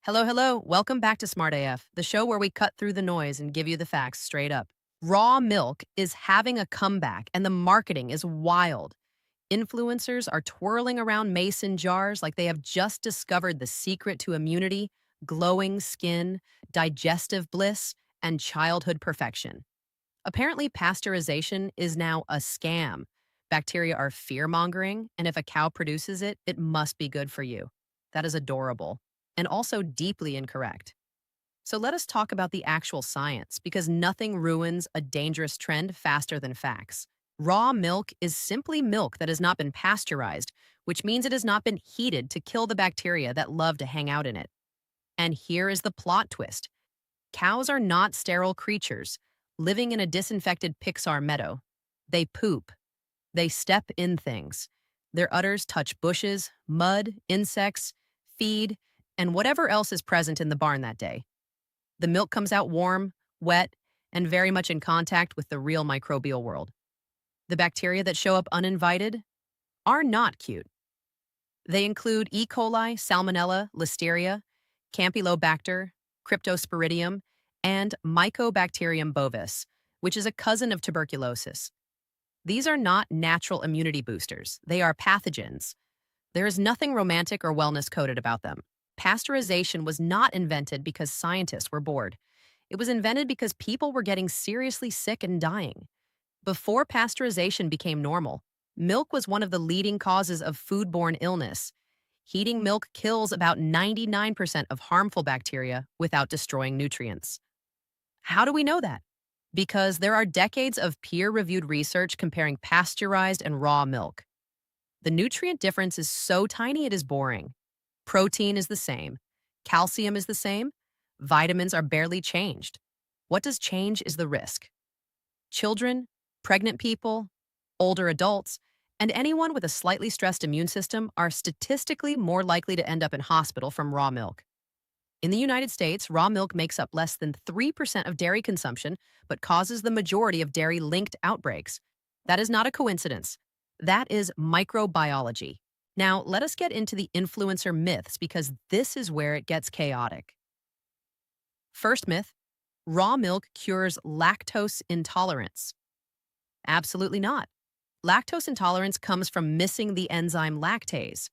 Hello, hello. Welcome back to Smart AF, the show where we cut through the noise and give you the facts straight up. Raw milk is having a comeback, and the marketing is wild. Influencers are twirling around mason jars like they have just discovered the secret to immunity, glowing skin, digestive bliss, and childhood perfection. Apparently, pasteurization is now a scam. Bacteria are fear mongering, and if a cow produces it, it must be good for you. That is adorable and also deeply incorrect. So let us talk about the actual science because nothing ruins a dangerous trend faster than facts. Raw milk is simply milk that has not been pasteurized, which means it has not been heated to kill the bacteria that love to hang out in it. And here is the plot twist. Cows are not sterile creatures living in a disinfected Pixar meadow. They poop. They step in things. Their udders touch bushes, mud, insects, feed, and whatever else is present in the barn that day. The milk comes out warm, wet, and very much in contact with the real microbial world. The bacteria that show up uninvited are not cute. They include E. coli, Salmonella, Listeria, Campylobacter, Cryptosporidium, and Mycobacterium bovis, which is a cousin of tuberculosis. These are not natural immunity boosters. They are pathogens. There is nothing romantic or wellness coded about them. Pasteurization was not invented because scientists were bored. It was invented because people were getting seriously sick and dying. Before pasteurization became normal, milk was one of the leading causes of foodborne illness. Heating milk kills about 99% of harmful bacteria without destroying nutrients. How do we know that? Because there are decades of peer-reviewed research comparing pasteurized and raw milk. The nutrient difference is so tiny it is boring. Protein is the same. Calcium is the same. Vitamins are barely changed. What does change is the risk. Children, pregnant people, older adults, and anyone with a slightly stressed immune system are statistically more likely to end up in hospital from raw milk. In the United States, raw milk makes up less than 3% of dairy consumption, but causes the majority of dairy-linked outbreaks. That is not a coincidence. That is microbiology. Now, let us get into the influencer myths because this is where it gets chaotic. First myth, raw milk cures lactose intolerance. Absolutely not. Lactose intolerance comes from missing the enzyme lactase.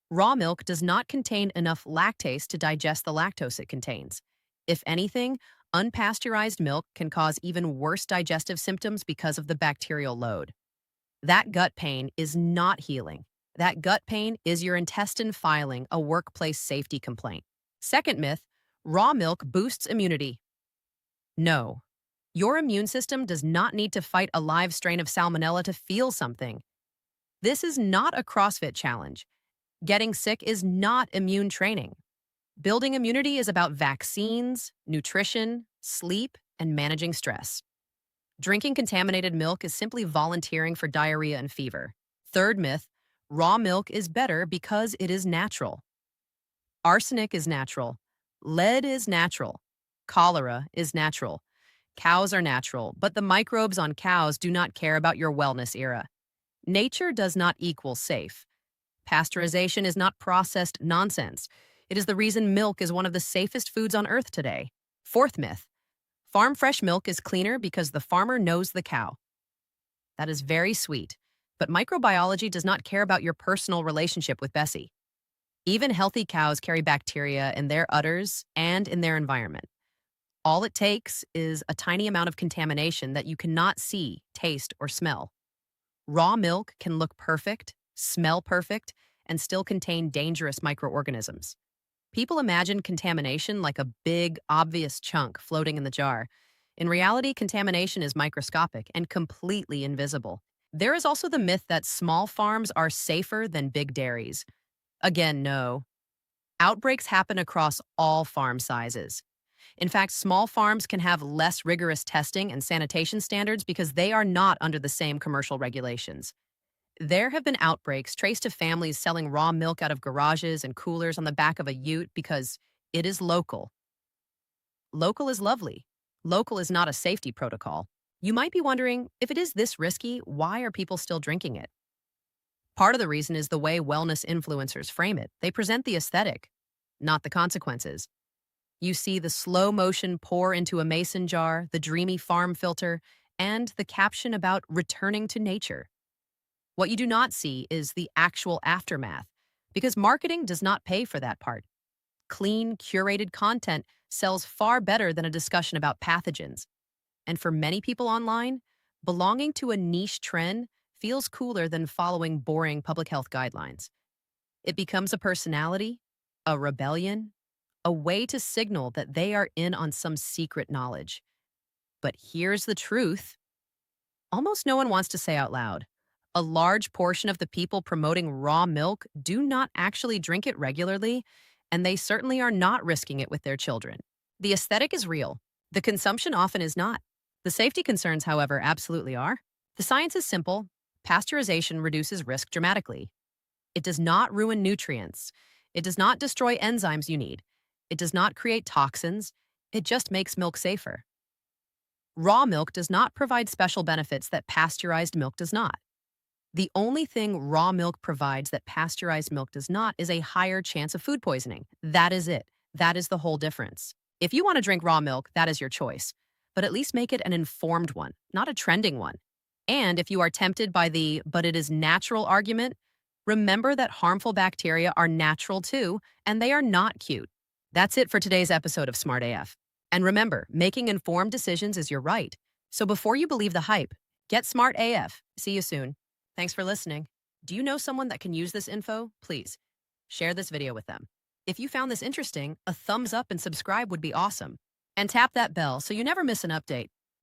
Raw milk does not contain enough lactase to digest the lactose it contains. If anything, unpasteurized milk can cause even worse digestive symptoms because of the bacterial load. That gut pain is not healing. That gut pain is your intestine filing a workplace safety complaint. Second myth, raw milk boosts immunity. No. Your immune system does not need to fight a live strain of salmonella to feel something. This is not a CrossFit challenge. Getting sick is not immune training. Building immunity is about vaccines, nutrition, sleep, and managing stress. Drinking contaminated milk is simply volunteering for diarrhea and fever. Third myth, raw milk is better because it is natural. Arsenic is natural. Lead is natural. Cholera is natural. Cows are natural, but the microbes on cows do not care about your wellness era. Nature does not equal safe. Pasteurization is not processed nonsense. It is the reason milk is one of the safest foods on earth today. Fourth myth, farm fresh milk is cleaner because the farmer knows the cow. That is very sweet, but microbiology does not care about your personal relationship with Bessie. Even healthy cows carry bacteria in their udders and in their environment. All it takes is a tiny amount of contamination that you cannot see, taste, or smell. Raw milk can look perfect, smell perfect, and still contain dangerous microorganisms. People imagine contamination like a big, obvious chunk floating in the jar. In reality, contamination is microscopic and completely invisible. There is also the myth that small farms are safer than big dairies. Again, no. Outbreaks happen across all farm sizes. In fact, small farms can have less rigorous testing and sanitation standards because they are not under the same commercial regulations. There have been outbreaks traced to families selling raw milk out of garages and coolers on the back of a ute because it is local. Local is lovely. Local is not a safety protocol. You might be wondering, if it is this risky, why are people still drinking it? Part of the reason is the way wellness influencers frame it. They present the aesthetic. not the consequences. You see the slow motion pour into a mason jar, the dreamy farm filter, and the caption about returning to nature. What you do not see is the actual aftermath, because marketing does not pay for that part. Clean, curated content sells far better than a discussion about pathogens. And for many people online, belonging to a niche trend feels cooler than following boring public health guidelines. It becomes a personality, a rebellion, a way to signal that they are in on some secret knowledge. But here's the truth: almost no one wants to say out loud. A large portion of the people promoting raw milk do not actually drink it regularly, and they certainly are not risking it with their children. The aesthetic is real. The consumption often is not. The safety concerns, however, absolutely are. The science is simple. Pasteurization reduces risk dramatically. It does not ruin nutrients. It does not destroy enzymes you need. It does not create toxins. It just makes milk safer. Raw milk does not provide special benefits that pasteurized milk does not. The only thing raw milk provides that pasteurized milk does not is a higher chance of food poisoning. That is it. That is the whole difference. If you want to drink raw milk, that is your choice. But at least make it an informed one, not a trending one. And if you are tempted by the "but it is natural" argument, remember that harmful bacteria are natural too, and they are not cute. That's it for today's episode of Smart AF. And remember, making informed decisions is your right. So before you believe the hype, get Smart AF. See you soon. Thanks for listening. Do you know someone that can use this info? Please share this video with them. If you found this interesting, a thumbs up and subscribe would be awesome. And tap that bell so you never miss an update.